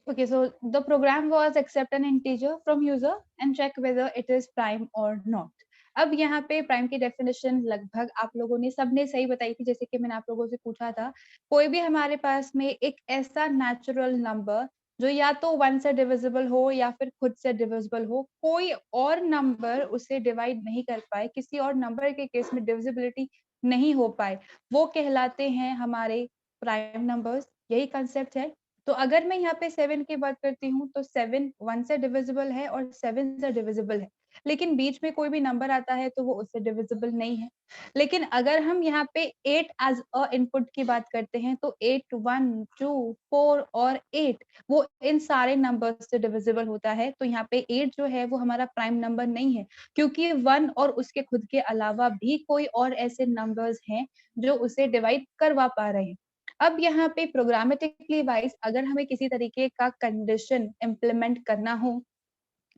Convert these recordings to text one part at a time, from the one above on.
Okay, so the program was accept an integer from user and check whether it is prime or not. अब यहाँ पे prime की definition लगभग आप लोगों ने सबने सही बताई थी, जैसे कि मैंने आप लोगों से पूछा था, कोई भी हमारे पास में एक ऐसा नेचुरल नंबर जो या तो 1 से डिविजिबल हो या फिर खुद से डिविजिबल हो, कोई और नंबर उसे डिवाइड नहीं कर पाए, किसी और नंबर के केस में डिविजिबिलिटी नहीं हो पाए, वो कहलाते हैं हमारे प्राइम नंबर्स। यही कंसेप्ट है। तो अगर मैं यहाँ पे 7 की बात करती हूँ तो 7 1 से डिविजिबल है और 7 से डिविजिबल है, लेकिन बीच में कोई भी नंबर आता है तो वो उससे डिविजिबल नहीं है। लेकिन अगर हम यहाँ पे 8 एज अ इनपुट की बात करते हैं तो 8 1 2 4 और 8 वो इन सारे नंबर्स से डिविजिबल होता है। तो यहाँ पे 8 जो है वो हमारा प्राइम नंबर नहीं है, क्योंकि 1 और उसके खुद के अलावा भी कोई और ऐसे नंबर्स हैं जो उसे डिवाइड करवा पा रहे हैं। अब यहाँ पे प्रोग्रामेटिकली वाइज अगर हमें किसी तरीके का कंडीशन इम्प्लीमेंट करना हो,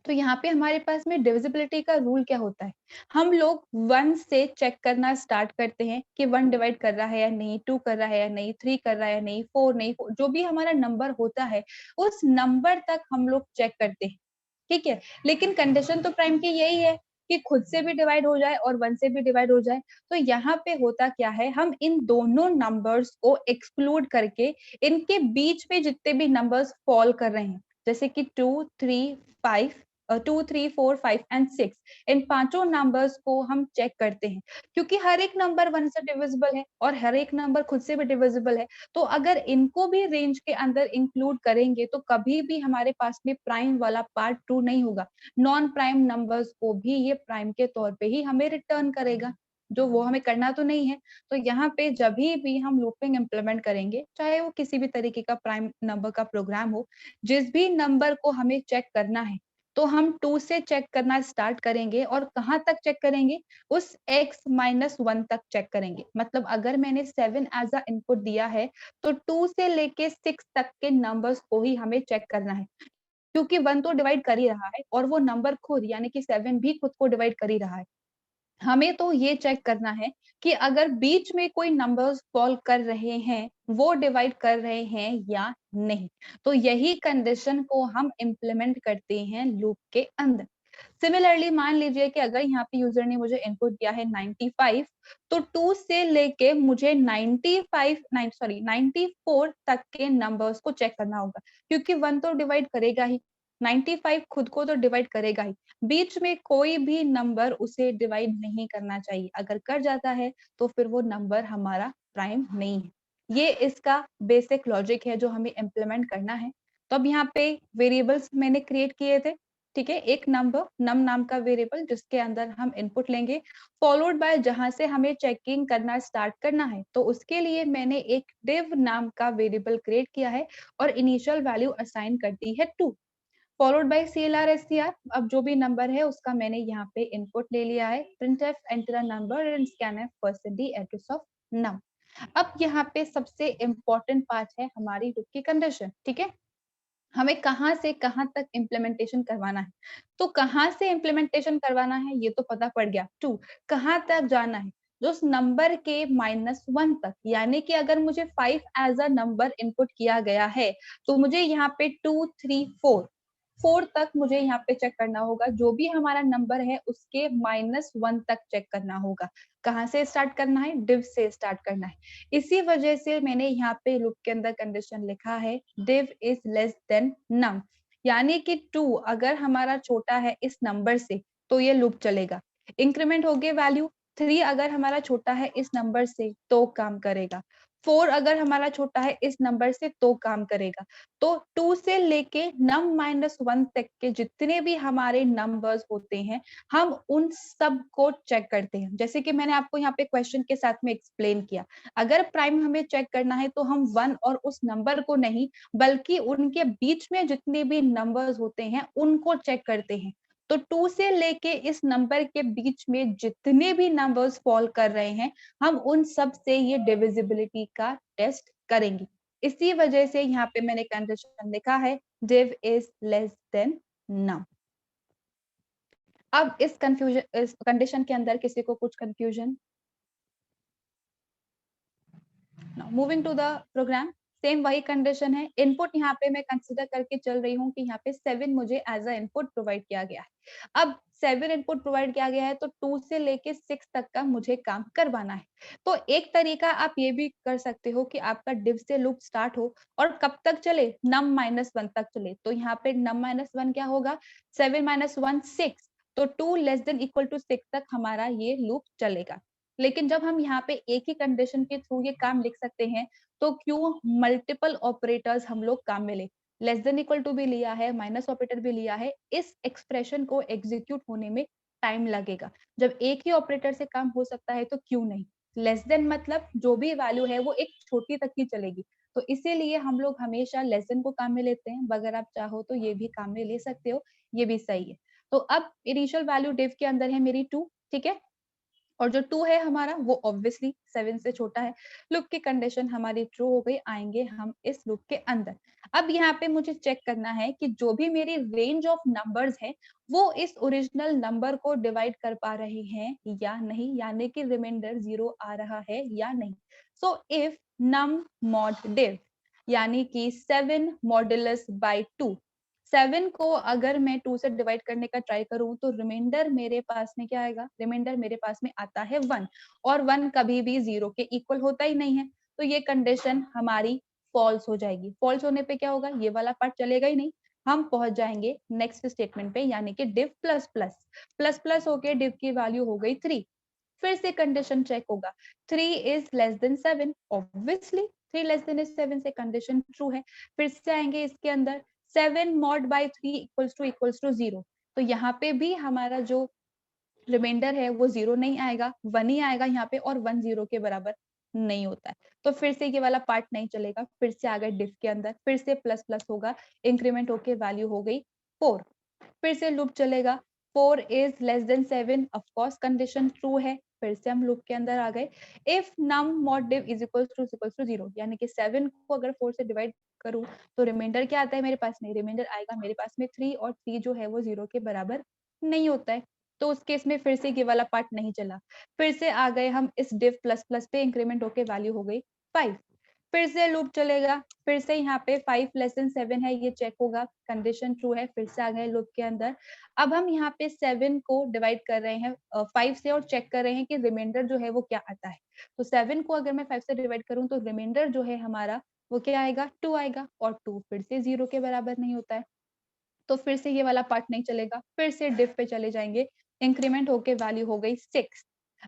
तो यहाँ पे हमारे पास में डिविजिबिलिटी का रूल क्या होता है, हम लोग 1 से चेक करना स्टार्ट करते हैं कि 1 डिवाइड कर रहा है या नहीं, 2 कर रहा है या नहीं, 3 कर रहा है या नहीं, 4 नहीं, जो भी हमारा नंबर होता है उस नंबर तक हम लोग चेक करते हैं, ठीक है। लेकिन कंडीशन तो प्राइम की यही है कि खुद से भी डिवाइड हो जाए और 1 से भी डिवाइड हो जाए। तो यहाँ पे होता क्या है, हम इन दोनों नंबर्स को एक्सक्लूड करके इनके बीच में जितने भी नंबर्स फॉल कर रहे हैं, जैसे कि 2 3 5 2 3 4 5 एंड 6, इन पांचों नंबर्स को हम चेक करते हैं, क्योंकि हर एक नंबर 1 से डिविजिबल है और हर एक नंबर खुद से भी डिविजिबल है। तो अगर इनको भी रेंज के अंदर इंक्लूड करेंगे तो कभी भी हमारे पास में प्राइम वाला पार्ट ट्रू नहीं होगा। नॉन प्राइम नंबर्स को भी ये प्राइम के तौर पे ही हमें रिटर्न करेगा, जो वो हमें करना तो नहीं है। तो यहाँ पे जब भी हम लूपिंग इम्प्लीमेंट करेंगे, चाहे वो किसी भी तरीके का प्राइम नंबर का प्रोग्राम हो, जिस भी नंबर को हमें चेक करना है तो हम 2 से चेक करना स्टार्ट करेंगे और कहाँ तक चेक करेंगे, उस x माइनस 1 तक चेक करेंगे। मतलब अगर मैंने 7 एज अ इनपुट दिया है तो 2 से लेके 6 तक के नंबर्स को ही हमें चेक करना है, क्योंकि 1 तो डिवाइड कर ही रहा है और वो नंबर खुद यानी कि 7 भी खुद को डिवाइड कर ही रहा है। हमें तो ये चेक करना है कि अगर बीच में कोई नंबर्स फॉल कर रहे हैं, वो डिवाइड कर रहे हैं या नहीं। तो यही कंडीशन को हम इम्प्लीमेंट करते हैं लूप के अंदर। सिमिलरली मान लीजिए कि अगर यहाँ पे यूजर ने मुझे इनपुट दिया है 95, तो 2 से लेके मुझे 94 तक के नंबर्स को चेक करना होगा, क्योंकि 1 तो डिवाइड करेगा ही, 95 खुद को तो डिवाइड करेगा ही, बीच में कोई भी नंबर उसे डिवाइड नहीं करना चाहिए। अगर कर जाता है तो फिर वो नंबर हमारा प्राइम नहीं है। ये इसका बेसिक लॉजिक है जो हमें इम्प्लीमेंट करना है। तो अब यहाँ पे वेरिएबल्स मैंने क्रिएट किए थे, ठीक है, एक नंबर नम नाम का वेरिएबल जिसके अंदर हम इनपुट लेंगे, फॉलोड बाय जहां से हमें चेकिंग करना स्टार्ट करना है। तो उसके लिए मैंने एक div नाम का वेरिएबल क्रिएट किया है और इनिशियल वैल्यू असाइन कर दी है 2, फॉलोड बाय CLR SCR। अब जो भी नंबर है उसका मैंने यहाँ पे इनपुट ले लिया है, printf enter a number and scanf % the address of num। अब यहाँ पे सबसे इम्पोर्टेंट पार्ट है हमारी लूप की कंडीशन, ठीक है। हमें कहाँ से कहाँ तक इम्प्लीमेंटेशन करवाना है, तो कहाँ से इम्प्लीमेंटेशन करवाना है ये तो पता पड़ गया, 2 कहाँ तक जाना है, जो उस नंबर के -1 तक, यानी कि अगर मुझे 5 एज अ नंबर इनपुट किया गया है तो मुझे यहाँ पे 2 3 4 तक मुझे यहाँ पे चेक करना होगा, जो भी हमारा नंबर है उसके -1 तक चेक करना होगा। कहाँ से स्टार्ट करना है, div से स्टार्ट करना है। इसी वजह से मैंने यहाँ पे लूप के अंदर कंडीशन लिखा है div is less then num, यानी कि 2 अगर हमारा छोटा है इस नंबर से तो ये लूप चलेगा। इंक्रीमेंट हो गए वैल्यू, 3 अगर हमारा छोटा है इस नंबर से तो काम करेगा, 4 अगर हमारा छोटा है इस नंबर से तो काम करेगा। तो 2 से लेके num -1 तक के जितने भी हमारे नंबर्स होते हैं, हम उन सब को चेक करते हैं। जैसे कि मैंने आपको यहाँ पे क्वेश्चन के साथ में एक्सप्लेन किया, अगर प्राइम हमें चेक करना है तो हम 1 और उस नंबर को नहीं, बल्कि उनके बीच में जितने भी नंबर्स होते हैं उनको चेक करते हैं। तो 2 से लेके इस नंबर के बीच में जितने भी नंबर्स फॉल कर रहे हैं, हम उन सब से ये डिविजिबिलिटी का टेस्ट करेंगे। इसी वजह से यहाँ पे मैंने कंडीशन लिखा है div is less than num। अब इस कंडीशन के अंदर किसी को कुछ confusion? Now moving to the program, same वही कंडीशन है। इनपुट यहाँ पे मैं कंसिडर करके चल रही हूँ कि यहाँ पे 7 मुझे एज अ इनपुट प्रोवाइड किया गया है। अब 7 इनपुट प्रोवाइड किया गया है तो 2 से लेके 6 तक का मुझे काम करवाना है। तो एक तरीका आप ये भी कर सकते हो कि आपका div से लूप स्टार्ट हो और कब तक चले, num-1 तक चले। तो यहाँ पे num-1 क्या होगा, 7 - 1 6, तो 2 लेस देन इक्वल टू 6 तक हमारा ये लूप चलेगा। लेकिन जब हम यहाँ पे एक ही कंडीशन के थ्रू ये काम लिख सकते हैं, तो क्यों मल्टीपल ऑपरेटर्स हम लोग काम में ले, लेस देन इक्वल टू भी लिया है, माइनस ऑपरेटर भी लिया है, इस एक्सप्रेशन को एग्जीक्यूट होने में टाइम लगेगा। जब एक ही ऑपरेटर से काम हो सकता है तो क्यों नहीं। लेस देन मतलब जो भी वैल्यू है वो एक छोटी तक ही चलेगी, तो इसीलिए हम लोग हमेशा लेस देन को काम में लेते हैं। अगर आप चाहो तो ये भी काम में ले सकते हो, ये भी सही है। तो अब इनिशियल वैल्यू डिव के अंदर है मेरी 2, ठीक है, और जो 2 है हमारा वो ऑब्वियसली 7 से छोटा है। लूप की कंडीशन हमारी ट्रू हो गई, आएंगे हम इस लूप के अंदर। अब यहाँ पे मुझे चेक करना है कि जो भी मेरी रेंज ऑफ नंबर्स है वो इस ओरिजिनल नंबर को डिवाइड कर पा रहे हैं या नहीं, यानी कि रिमाइंडर 0 आ रहा है या नहीं। So if num mod div यानी कि 7 मॉड्यूलस बाय 2, 7 को अगर मैं 2 से डिवाइड करने का ट्राई करूँ तो रिमाइंडर मेरे पास में क्या आएगा? रिमाइंडर मेरे पास में आता है 1, और 1 कभी भी 0 के इक्वल होता ही नहीं है। तो ये कंडीशन हमारी फॉल्स हो जाएगी। फॉल्स होने पे क्या होगा? ये वाला पार्ट चलेगा ही नहीं। हम पहुंच जाएंगे नेक्स्ट स्टेटमेंट पे, यानी कि div plus plus. Plus plus होके div की वैल्यू हो गई 3। फिर से कंडीशन चेक होगा, 3 is less than 7, obviously 3 less than 7 से कंडीशन ट्रू है। फिर से आएंगे इसके अंदर, 7 mod by 3 इक्वल्स टू 0, तो यहाँ पे भी हमारा जो रिमाइंडर है वो 0 नहीं आएगा, 1 ही आएगा यहाँ पे, और 1 0 के बराबर नहीं होता है। तो फिर से ये वाला पार्ट नहीं चलेगा। फिर से आ गए डिफ के अंदर, फिर से प्लस प्लस होगा, इंक्रीमेंट होके वैल्यू हो गई 4। फिर से लूप चलेगा, 4 is less than 7, of course condition true है। फिर से हम लूप के अंदर आ गए, if num mod div is equals to 0, यानी कि 7 को अगर 4 से डिवाइड करूं तो रिमाइंडर क्या आता है मेरे पास में? रिमाइंडर आएगा मेरे पास में 3, और 3 जो है वो 0 के बराबर नहीं होता है। तो उस केस में फिर से ये वाला पार्ट नहीं चला। फिर से आ गए हम इस div प्लस प्लस पे, इंक्रीमेंट होके वैल्यू हो गई 5। फिर से लूप चलेगा, फिर से यहाँ पे 5 लेस देन 7 है, ये चेक होगा, कंडीशन ट्रू है। फिर से आ गए लूप के अंदर। अब हम यहाँ पे 7 को डिवाइड कर रहे हैं 5 से, और चेक कर रहे हैं कि रिमाइंडर जो है वो क्या आता है। तो 7 को अगर मैं 5 से डिवाइड करूँ तो रिमाइंडर जो है हमारा वो क्या आएगा? 2 आएगा, और 2 फिर से 0 के बराबर नहीं होता है। तो फिर से ये वाला पार्ट नहीं चलेगा। फिर से div पे चले जाएंगे, इंक्रीमेंट होके वैल्यू हो गई 6।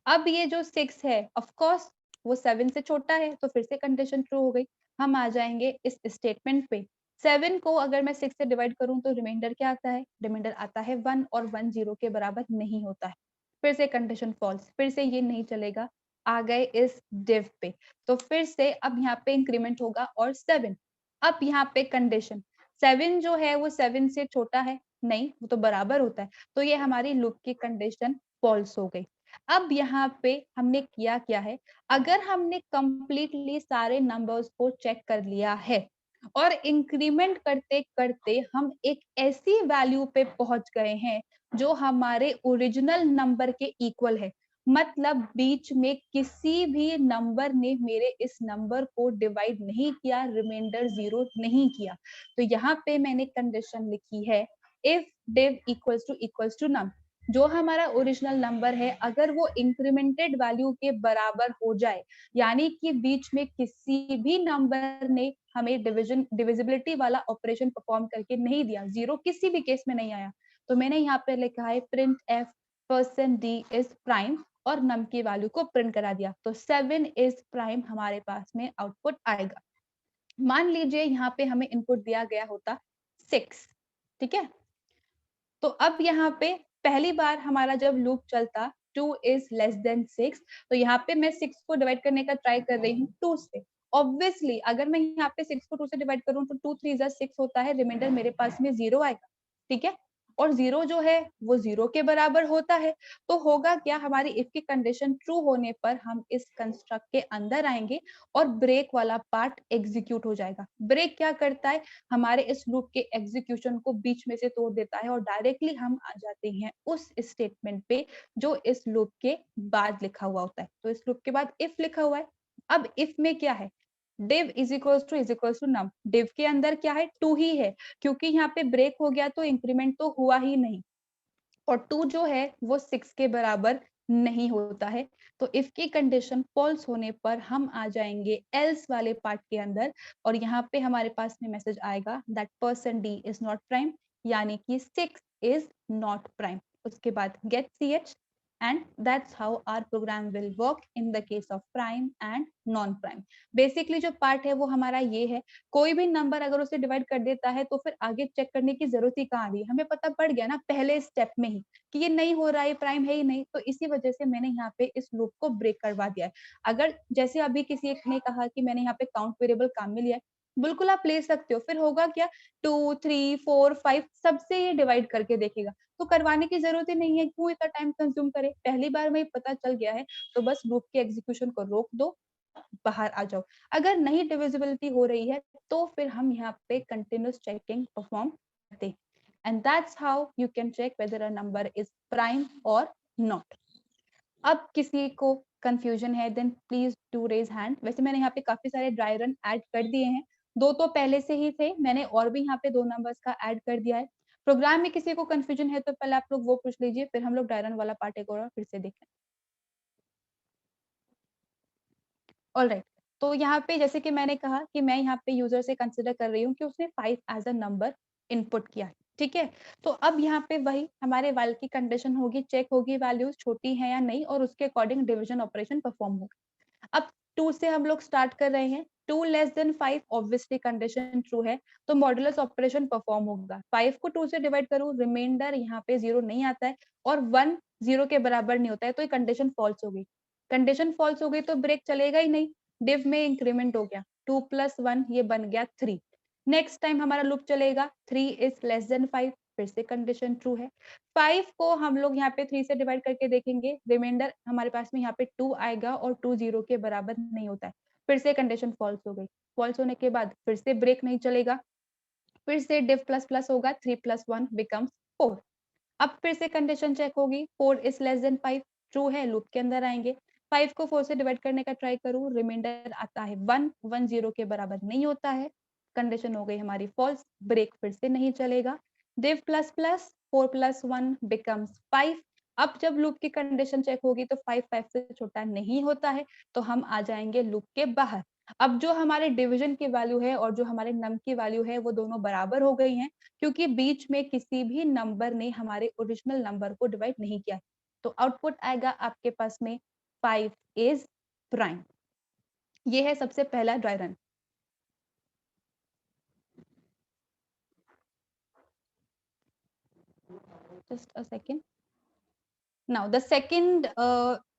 अब ये जो 6 है ऑफ कोर्स वो 7 से छोटा है, तो फिर से कंडीशन ट्रू हो गई। हम आ जाएंगे इस स्टेटमेंट पे, 7 को अगर मैं 6 से डिवाइड करूं तो रिमाइंडर क्या आता है? रिमाइंडर आता है 1, और 1 0 के बराबर नहीं होता है। फिर से कंडीशन फॉल्स, फिर से ये नहीं चलेगा। आ गए इस div पे, तो फिर से अब यहाँ पे इंक्रीमेंट होगा और 7। अब यहाँ पे कंडीशन 7 जो है वो 7 से छोटा है? नहीं, वो तो बराबर होता है। तो ये हमारी लूप की कंडीशन फॉल्स हो गई। अब यहाँ पे हमने किया क्या है, अगर हमने कंप्लीटली सारे नंबर्स को चेक कर लिया है और इंक्रीमेंट करते करते हम एक ऐसी वैल्यू पे पहुंच गए हैं जो हमारे ओरिजिनल नंबर के इक्वल है, मतलब बीच में किसी भी नंबर ने मेरे इस नंबर को डिवाइड नहीं किया, रिमाइंडर 0 नहीं किया। तो यहाँ पे मैंने कंडीशन लिखी है, if div equals to num, जो हमारा ओरिजिनल नंबर है अगर वो इंक्रीमेंटेड वैल्यू के बराबर हो जाए, यानी कि बीच में किसी भी नंबर ने हमें डिविजिबिलिटी वाला ऑपरेशन परफॉर्म करके नहीं दिया, 0 किसी भी केस में नहीं आया, तो मैंने यहाँ पे लिखा है print F %d is prime, और नम की वैल्यू को प्रिंट करा दिया। तो 7 इज प्राइम हमारे पास में आउटपुट आएगा। मान लीजिए यहाँ पे हमें इनपुट दिया गया होता 6, ठीक है, तो अब यहाँ पे पहली बार हमारा जब लूप चलता 2 इज लेस देन 6, तो यहाँ पे मैं 6 को डिवाइड करने का ट्राई कर रही हूँ 2 से। ऑब्वियसली अगर मैं यहाँ पे 6 को 2 से डिवाइड करूँ तो 2 3 जा 6 होता है, रिमाइंडर मेरे पास में 0 आएगा, ठीक है, और 0 जो है वो 0 के बराबर होता है। तो होगा क्या, हमारी इफ की कंडीशन ट्रू होने पर हम इस कंस्ट्रक्ट के अंदर आएंगे और ब्रेक वाला पार्ट एग्जीक्यूट हो जाएगा। ब्रेक क्या करता है, हमारे इस लूप के एग्जीक्यूशन को बीच में से तोड़ देता है, और डायरेक्टली हम आ जाते हैं उस स्टेटमेंट पे जो इस लूप के बाद लिखा हुआ होता है। तो इस लूप के बाद इफ लिखा हुआ है। अब इफ में क्या है, div is equals to num, div के अंदर क्या है 2 ही है, क्योंकि यहाँ पे ब्रेक हो गया तो इंक्रीमेंट तो हुआ ही नहीं, और 2 जो है वो 6 के बराबर नहीं होता है। तो इफ की कंडीशन फॉल्स होने पर हम आ जाएंगे एल्स वाले पार्ट के अंदर, और यहाँ पे हमारे पास में मैसेज आएगा that person D is not prime, यानी कि 6 इज नॉट प्राइम। उसके बाद get C H, and that's how our program will work in the case of prime and non prime. Basically जो पार्ट है वो हमारा ये है, कोई भी नंबर अगर उसे डिवाइड कर देता है तो फिर आगे चेक करने की जरूरत ही कहाँ रही, हमें पता पड़ गया ना पहले स्टेप में ही कि ये नहीं हो रहा है, प्राइम है ही नहीं, तो इसी वजह से मैंने यहाँ पे इस लूप को ब्रेक करवा दिया है। अगर जैसे अभी किसी एक ने कहा कि मैंने यहाँ पे काउंट वेरिएबल काम में लिया है, बिल्कुल आप ले सकते हो, फिर होगा क्या 2 3 4 5 सबसे ये डिवाइड करके देखेगा, तो करवाने की जरूरत ही नहीं है, क्यों इतना टाइम कंज्यूम करे, पहली बार में पता चल गया है तो बस लूप के एग्जीक्यूशन को रोक दो, बाहर आ जाओ। अगर नहीं डिविजिबिलिटी हो रही है तो फिर हम यहाँ पे कंटिन्यूस चेकिंग परफॉर्म करते हैं, and that's how you can check whether a number is prime और नॉट। अब किसी को कंफ्यूजन है then please do raise hand. वैसे मैंने यहाँ पे काफी सारे ड्राई रन ऐड कर दिए हैं, 2 तो पहले से ही थे, मैंने और भी यहाँ पे 2 नंबर्स का ऐड कर दिया है। प्रोग्राम में किसी को कंफ्यूजन है तो पहले आप लोग वो पूछ लीजिए, फिर हम लोग ड्राई रन वाला पार्ट एक और फिर से देखें। ऑलराइट, तो यहाँ पे जैसे कि मैंने कहा कि मैं यहाँ पे यूजर से कंसिडर कर रही हूँ कि उसने 5 एज अ नंबर इनपुट किया है, ठीक है। तो अब यहाँ पे वही हमारे वाइल की कंडीशन होगी, चेक होगी वैल्यूज छोटी है या नहीं, और उसके अकॉर्डिंग डिवीजन ऑपरेशन परफॉर्म होगा। अब 2 से हम लोग स्टार्ट कर रहे हैं, 2 less than 5 obviously condition true है, तो मॉडुलस ऑपरेशन परफॉर्म होगा। 5 को 2 से डिवाइड करूं, रिमाइंडर यहाँ पे 0 नहीं आता है, और 1 0 के बराबर नहीं होता है, तो ये कंडीशन फॉल्स हो गई। कंडीशन फॉल्स हो गई तो ब्रेक चलेगा ही नहीं, डिव में इंक्रीमेंट हो गया, 2 + 1 ये बन गया 3। नेक्स्ट टाइम हमारा लूप चलेगा 3 इज लेस देन 5, फिर से कंडीशन ट्रू है। 5 को हम लोग यहाँ पे 3 से डिवाइड करके देखेंगे, रिमाइंडर हमारे पास में यहाँ पे 2 आएगा, और 2 0 के बराबर नहीं होता है, फिर से कंडीशन फॉल्स हो गई। फॉल्स होने के बाद फिर से ब्रेक नहीं चलेगा, फिर से डिव प्लस प्लस होगा, 3 + 1 बिकम्स 4। अब फिर से कंडीशन चेक होगी, 4 इज लेस देन 5, ट्रू है, लूप के अंदर आएंगे। 5 को 4 से डिवाइड करने का ट्राई करूं, रिमाइंडर आता है 1, 1 0 के बराबर नहीं होता है, कंडीशन हो गई हमारी फॉल्स, ब्रेक फिर से नहीं चलेगा। div plus plus 4 + 1 becomes 5। अब जब लूप की कंडीशन चेक होगी तो 5 5 से छोटा नहीं होता है, तो हम आ जाएंगे लूप के बाहर। अब जो हमारे डिवीजन की वैल्यू है और जो हमारे नम की वैल्यू है वो दोनों बराबर हो गई हैं, क्योंकि बीच में किसी भी नंबर ने हमारे ओरिजिनल नंबर को डिवाइड नहीं किया। तो आउटपुट आएगा आपके पास में 5 इज प्राइम। ये है सबसे पहला dry run. Just a second. Now the second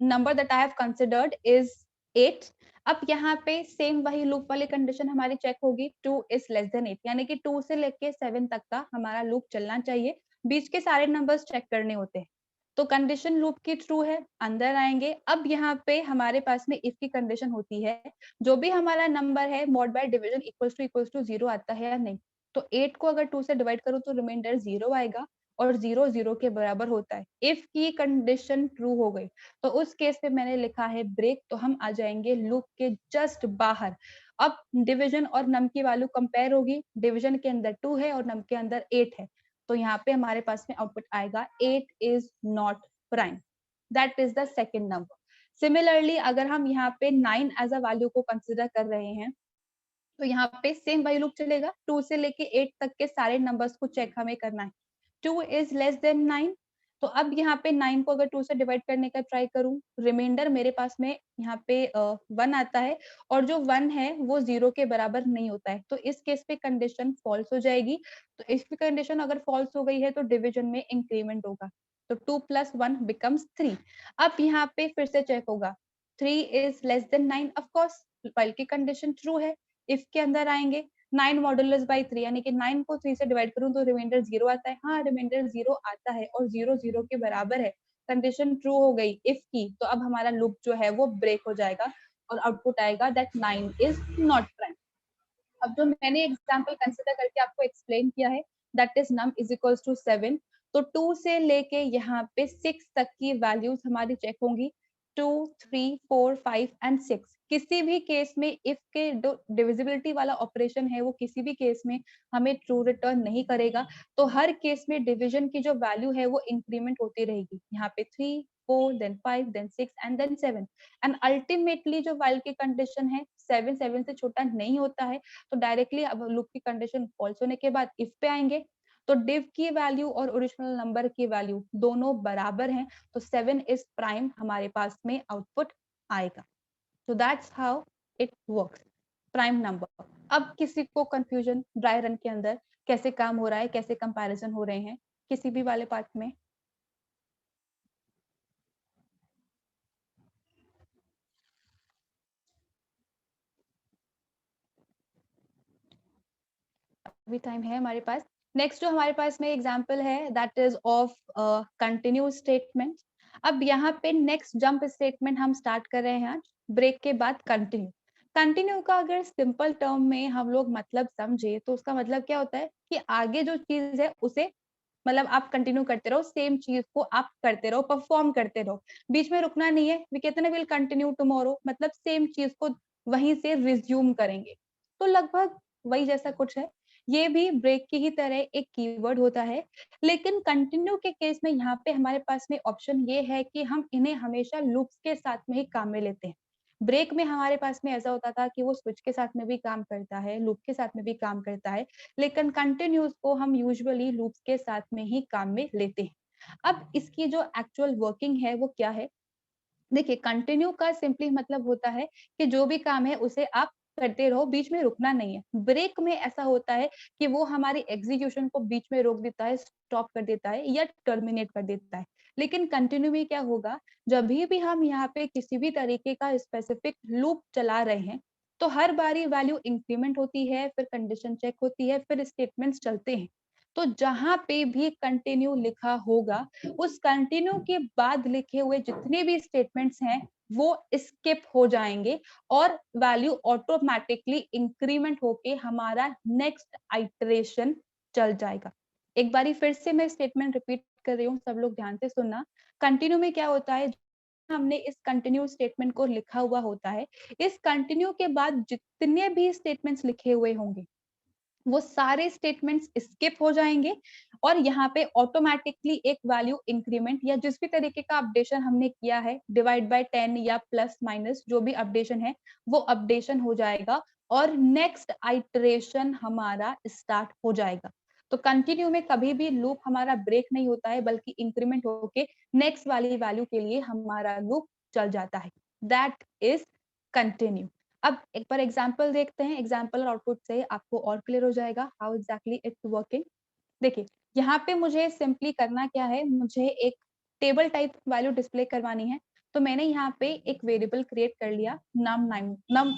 number that I have considered is 8. अब यहाँ पे सेम वही लूप वाली कंडीशन हमारी चेक होगी, 2 इज लेस देन 8, यानी कि 2 से लेके 7 तक का हमारा लूप चलना चाहिए, बीच के सारे नंबर्स चेक करने होते हैं। तो कंडीशन लूप की ट्रू है, अंदर आएंगे। अब यहाँ पे हमारे पास में इफ की कंडीशन होती है, जो भी हमारा नंबर है mod by division equals to 0 आता है या नहीं। तो 8 को अगर 2 से डिवाइड करूं तो रिमाइंडर 0 आएगा, और 0 0 के बराबर होता है। इफ की कंडीशन ट्रू हो गई तो उस केस पे मैंने लिखा है ब्रेक, तो हम आ जाएंगे लूप के जस्ट बाहर। अब डिवीजन और नम की वैल्यू कंपेयर होगी, डिवीजन के अंदर 2 है और नम के अंदर 8 है, तो यहाँ पे हमारे पास में आउटपुट आएगा 8 is not prime, that is the second number. Similarly अगर हम यहाँ पे 9 एज अ वैल्यू को कंसिडर कर रहे हैं, तो यहाँ पे सेम वही लूप चलेगा, 2 से लेके 8 तक के सारे नंबर्स को चेक हमें करना है। 2 इज लेस देन 9, तो अब यहाँ पे 9 को अगर 2 से डिवाइड करने का ट्राई करूं, रिमाइंडर मेरे पास में यहाँ पे 1 आता है, और जो 1 है वो 0 के बराबर नहीं होता है, तो इस केस पे कंडीशन फॉल्स हो जाएगी। तो इसकी कंडीशन अगर फॉल्स हो गई है तो डिवीजन में इंक्रीमेंट होगा, तो 2 + 1 बिकम्स 3। अब यहाँ पे फिर से चेक होगा, 3 is less then 9, of course while की कंडीशन ट्रू है। इफ के अंदर आएंगे, 9 मॉडुलस बाय 3, यानी कि 9 को 3 से डिवाइड करूं तो रिमाइंडर 0 आता है। हाँ, रिमाइंडर 0 आता है और 0 0 के बराबर है, कंडीशन ट्रू हो गई इफ की, तो अब हमारा लूप जो है वो ब्रेक हो जाएगा और आउटपुट आएगा दैट 9 इज नॉट प्राइम। अब जो मैंने एग्जांपल कंसीडर करके आपको एक्सप्लेन किया है, that is num is equals to 7, तो 2 से लेके यहाँ पे 6 तक की वैल्यूज हमारी चेक होंगी। 2, 3, 4, 5 एंड 6 किसी भी केस में इफ के जो डिविजिबिलिटी वाला ऑपरेशन है वो किसी भी केस में हमें ट्रू रिटर्न नहीं करेगा। तो हर केस में डिवीजन की जो वैल्यू है वो इंक्रीमेंट होती रहेगी। यहाँ पे 3, 4, then 5, then 6 and then 7 and ultimately जो वाइल की कंडीशन है 7 से छोटा नहीं होता है। तो डायरेक्टली अब लूप की कंडीशन फॉल्स होने के बाद इफ पे आएंगे तो div की वैल्यू और ओरिजिनल नंबर की वैल्यू दोनों बराबर हैं, तो 7 इज प्राइम हमारे पास में आउटपुट आएगा। so that's how it works prime number. अब किसी को कंफ्यूजन ड्राई रन के अंदर कैसे काम हो रहा है, कैसे कंपैरिजन हो रहे हैं किसी भी वाले पार्ट में? अभी टाइम है हमारे पास। नेक्स्ट जो हमारे पास में एग्जांपल है that is of continue statement. अब यहाँ पे नेक्स्ट जंप स्टेटमेंट हम स्टार्ट कर रहे हैं आज ब्रेक के बाद कंटिन्यू। कंटिन्यू का अगर सिंपल टर्म में हम लोग मतलब समझे तो उसका मतलब क्या होता है कि आगे जो चीज है उसे मतलब आप कंटिन्यू करते रहो, सेम चीज को आप करते रहो, परफॉर्म करते रहो, बीच में रुकना नहीं है। वी कहते हैं विल कंटिन्यू टुमारो, मतलब सेम चीज को वहीं से रिज्यूम करेंगे। तो लगभग वही जैसा कुछ है। ये भी ब्रेक की ही तरह एक कीवर्ड होता है, लेकिन कंटिन्यू के केस में यहाँ पे हमारे पास में ऑप्शन ये है कि हम इन्हें हमेशा लूप्स के साथ में ही काम में लेते हैं। ब्रेक में हमारे पास में ऐसा होता था कि वो स्विच के साथ में भी काम करता है, लूप के साथ में भी काम करता है, लेकिन कंटिन्यूस को हम यूजुअली लूप्स के साथ में ही काम में लेते हैं। अब इसकी जो एक्चुअल वर्किंग है वो क्या है? देखिए, कंटिन्यू का सिंपली मतलब होता है कि जो भी काम है उसे आप करते रहो, बीच में रुकना नहीं है। ब्रेक में ऐसा होता है कि वो हमारी एग्जीक्यूशन को बीच में रोक देता है, स्टॉप कर देता है या टर्मिनेट कर देता है। लेकिन कंटिन्यू में क्या होगा, जब भी हम यहाँ पे किसी भी तरीके का स्पेसिफिक लूप चला रहे हैं तो हर बारी वैल्यू इंक्रीमेंट होती है, फिर कंडीशन चेक होती है, फिर स्टेटमेंट्स चलते हैं। तो जहां पे भी कंटिन्यू लिखा होगा उस कंटिन्यू के बाद लिखे हुए जितने भी स्टेटमेंट्स हैं वो स्किप हो जाएंगे और वैल्यू ऑटोमेटिकली इंक्रीमेंट होके हमारा नेक्स्ट आइटरेशन चल जाएगा। एक बारी फिर से मैं स्टेटमेंट रिपीट कर रही हूँ, सब लोग ध्यान से सुनना। कंटिन्यू में क्या होता है, हमने इस कंटिन्यू स्टेटमेंट को लिखा हुआ होता है, इस कंटिन्यू के बाद जितने भी स्टेटमेंट्स लिखे हुए होंगे वो सारे स्टेटमेंट्स स्किप हो जाएंगे और यहाँ पे ऑटोमेटिकली एक वैल्यू इंक्रीमेंट या जिस भी तरीके का अपडेशन हमने किया है, डिवाइड बाय 10 या प्लस माइनस जो भी अपडेशन है वो अपडेशन हो जाएगा और नेक्स्ट आइटरेशन हमारा स्टार्ट हो जाएगा। तो कंटिन्यू में कभी भी लूप हमारा ब्रेक नहीं होता है, बल्कि इंक्रीमेंट होके नेक्स्ट वाली वैल्यू के लिए हमारा लूप चल जाता है। That is continue. अब एक बार एग्जाम्पल देखते हैं, एग्जाम्पल और आउटपुट से आपको और क्लियर हो जाएगा हाउ एग्जैक्टली इट्स वर्किंग। देखिए, यहाँ पे मुझे सिंपली करना क्या है, मुझे एक टेबल टाइप वैल्यू डिस्प्ले करवानी है। तो मैंने यहाँ पे एक वेरिएबल क्रिएट कर लिया नम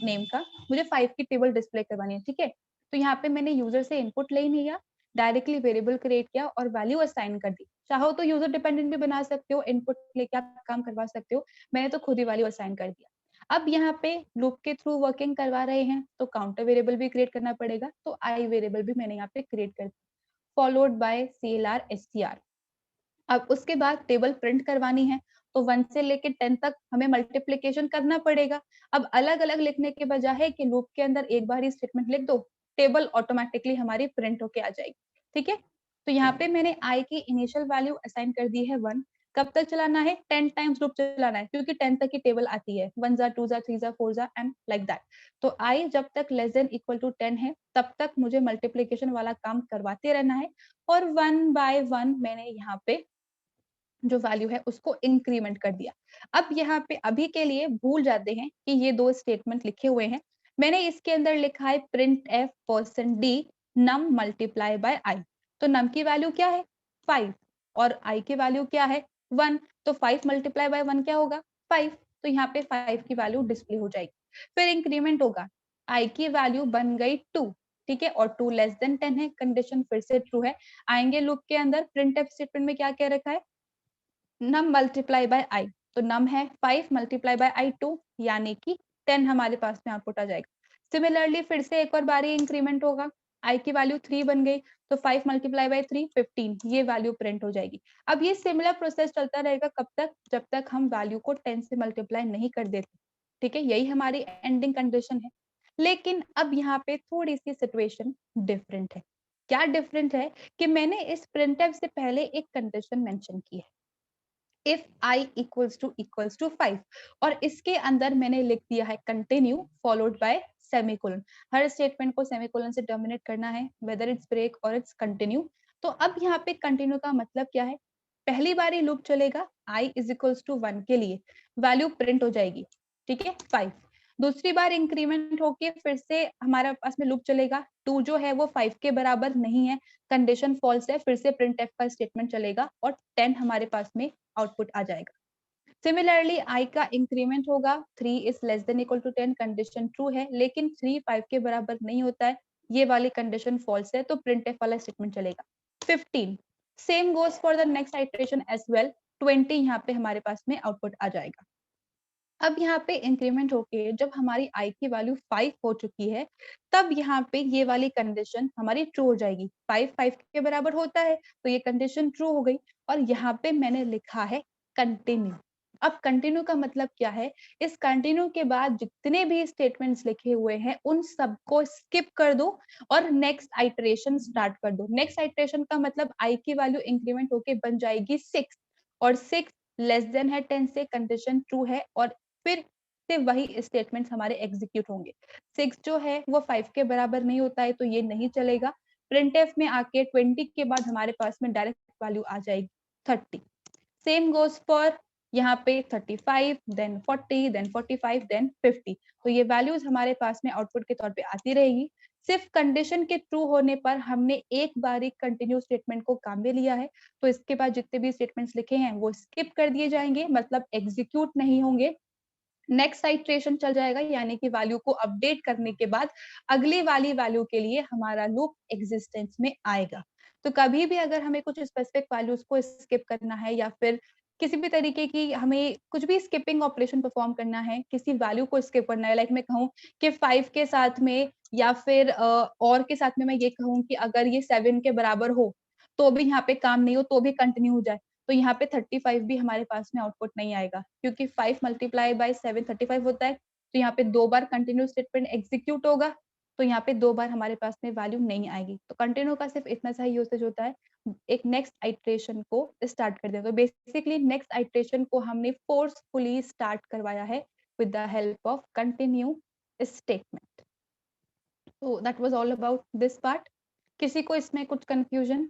नेम का, मुझे 5 की टेबल डिस्प्ले करवानी है, ठीक है। तो यहाँ पे मैंने यूजर से इनपुट ले लिया, डायरेक्टली वेरिएबल क्रिएट किया और वैल्यू असाइन कर दी। चाहो तो यूजर डिपेंडेंट भी बना सकते हो, इनपुट लेके आप काम करवा सकते हो, मैंने तो खुद ही वैल्यू असाइन कर दिया। अब यहाँ पे लूप के थ्रू वर्किंग करवा रहे हैं तो काउंटर वेरिएबल भी क्रिएट करना पड़ेगा, तो आई वेरिएबल भी मैंने यहाँ पे क्रिएट कर दिया, फॉलोड बाय CLR STR। अब उसके बाद टेबल प्रिंट करवानी है तो 1 से लेके 10 तक हमें मल्टीप्लिकेशन करना पड़ेगा। अब अलग-अलग लिखने के बजाय कि लूप के अंदर एक बार ही स्टेटमेंट लिख दो, टेबल ऑटोमेटिकली हमारी प्रिंट होके आ जाएगी, ठीक है। तो यहाँ पे मैंने आई की इनिशियल वैल्यू असाइन कर दी है 1। कब तक चलाना है? 10 टाइम्स लूप चलाना है क्योंकि 10 तक की टेबल आती है, 1 जा 2 जा 3 जा 4 जा एंड लाइक दैट। तो आई जब तक लेस देन इक्वल टू 10 है तब तक मुझे मल्टीप्लिकेशन वाला काम करवाते रहना है और 1 बाय 1 मैंने यहाँ पे जो वैल्यू है उसको इंक्रीमेंट कर दिया। अब यहाँ पे अभी के लिए भूल जाते हैं कि ये 2 स्टेटमेंट लिखे हुए हैं। मैंने इसके अंदर लिखा है printf%d num multiply by i। तो num की वैल्यू क्या है? 5 और i की वैल्यू क्या है? 1। तो 5 मल्टीप्लाई बाय 1 क्या होगा? 5। तो यहाँ पे 5 की वैल्यू डिस्प्ले हो जाएगी। फिर इंक्रीमेंट होगा, i की वैल्यू बन गई 2, ठीक है, और 2 लेस देन 10 है, कंडीशन फिर से ट्रू है। आएंगे लूप के अंदर, printf स्टेटमेंट में क्या कह रखा है? नम मल्टीप्लाई बाय आई। तो नम है 5 मल्टीप्लाई बाय आई 2 यानी कि 10 हमारे पास में आउटपुट आ जाएगा। सिमिलरली फिर से एक और बारी इंक्रीमेंट होगा, आई की वैल्यू 3 बन गई, तो 5 मल्टीप्लाई बाय 3 15, ये वैल्यू प्रिंट हो जाएगी। अब ये सिमिलर प्रोसेस चलता रहेगा कब तक? जब तक हम वैल्यू को 10 से मल्टीप्लाई नहीं कर देते, ठीक है? यही हमारी एंडिंग कंडीशन है। लेकिन अब यहाँ पे थोड़ी-सी सिचुएशन डिफरेंट है। क्या डिफरेंट है? कि मैंने इस प्रिंटफ से पहले एक कंडीशन मेंशन की है। इफ आई इक्वल्स टू 5 और इसके अंदर मैंने लिख दिया है continue followed by semicolon. Her statement को सेमीकोलन से टर्मिनेट करना है, वेदर इट्स ब्रेक और इट्स कंटिन्यू। तो अब यहाँ पे कंटिन्यू का मतलब क्या है? पहली बार ये लूप चलेगा आई इज इक्वल्स टू 1 के लिए, वैल्यू प्रिंट हो जाएगी, ठीक है 5। दूसरी बार इंक्रीमेंट होके फिर से हमारा पास में लूप चलेगा, 2 जो है वो 5 के बराबर नहीं है, कंडीशन फॉल्स है, फिर से प्रिंट का स्टेटमेंट चलेगा और 10 हमारे पास में आउटपुट आ जाएगा। सिमिलरली आई का इंक्रीमेंट होगा, 3 is less than equal to 10, condition true है, लेकिन 3 5 के बराबर नहीं होता है, ये वाली कंडीशन फॉल्स है, तो प्रिंटफ वाला स्टेटमेंट चलेगा। 15 same goes for the next iteration as well, 20 यहाँ पे हमारे पास में आउटपुट आ जाएगा। अब यहाँ पे इंक्रीमेंट होके जब हमारी आई की वैल्यू 5 हो चुकी है, तब यहाँ पे ये वाली कंडीशन हमारी ट्रू हो जाएगी। 5 5 के बराबर होता है, तो ये कंडीशन ट्रू हो गई और यहाँ पे मैंने लिखा है कंटिन्यू। अब कंटिन्यू का मतलब क्या है? इस कंटिन्यू के बाद जितने भी स्टेटमेंट्स लिखे हुए हैं उन सबको स्किप कर दो और नेक्स्ट आइटरेशन स्टार्ट कर दो। नेक्स्ट आइटरेशन का मतलब आई की वैल्यू इंक्रीमेंट होके बन जाएगी 6 और 6 लेस देन है 10 से, कंडीशन ट्रू है और फिर से वही स्टेटमेंट्स हमारे एग्जीक्यूट होंगे। 6 जो है वो 5 के बराबर नहीं होता है, तो ये नहीं चलेगा। प्रिंटफ में आके 20 के बाद हमारे पास में डायरेक्ट वैल्यू आ जाएगी 30। सेम गोज फॉर यहाँ पे 35, देन 40, देन 45, देन 50। तो ये वैल्यूज हमारे पास में आउटपुट के तौर पे आती रहेगी। सिर्फ कंडीशन के ट्रू होने पर हमने एक बार एक कंटिन्यू स्टेटमेंट को काम में लिया है, तो इसके बाद जितने भी स्टेटमेंट्स लिखे हैं वो स्किप कर दिए जाएंगे, मतलब एग्जीक्यूट नहीं होंगे। नेक्स्ट आइटरेशन चल जाएगा, यानी कि वैल्यू को अपडेट करने के बाद अगली वाली वैल्यू के लिए हमारा लूप एग्जिस्टेंस में आएगा। तो कभी भी अगर हमें कुछ स्पेसिफिक वैल्यूज को स्किप करना है या फिर किसी भी तरीके की हमें कुछ भी स्किपिंग ऑपरेशन परफॉर्म करना है, किसी वैल्यू को स्किप करना है, लाइक मैं कहूँ कि 5 के साथ में या फिर और के साथ में मैं ये कहूँ कि अगर ये 7 के बराबर हो, तो भी यहाँ पे काम नहीं हो, तो भी कंटिन्यू हो जाए, तो यहाँ पे 35 भी हमारे पास में आउटपुट नहीं आएगा, क्योंकि 5 मल्टीप्लाई बाय 7 35 होता है, तो यहाँ पे 2 बार कंटिन्यू स्टेटमेंट एग्जीक्यूट होगा, तो यहाँ पे 2 बार हमारे पास में वैल्यू नहीं आएगी। तो कंटिन्यू का सिर्फ इतना सा ही यूसेज होता है, एक नेक्स्ट आइटरेशन को स्टार्ट कर दिया। तो बेसिकली नेक्स्ट आइटरेशन को हमने फोर्सफुली स्टार्ट करवाया है with the help of continue statement. तो that was all about this part. किसी को इसमें कुछ कंफ्यूजन?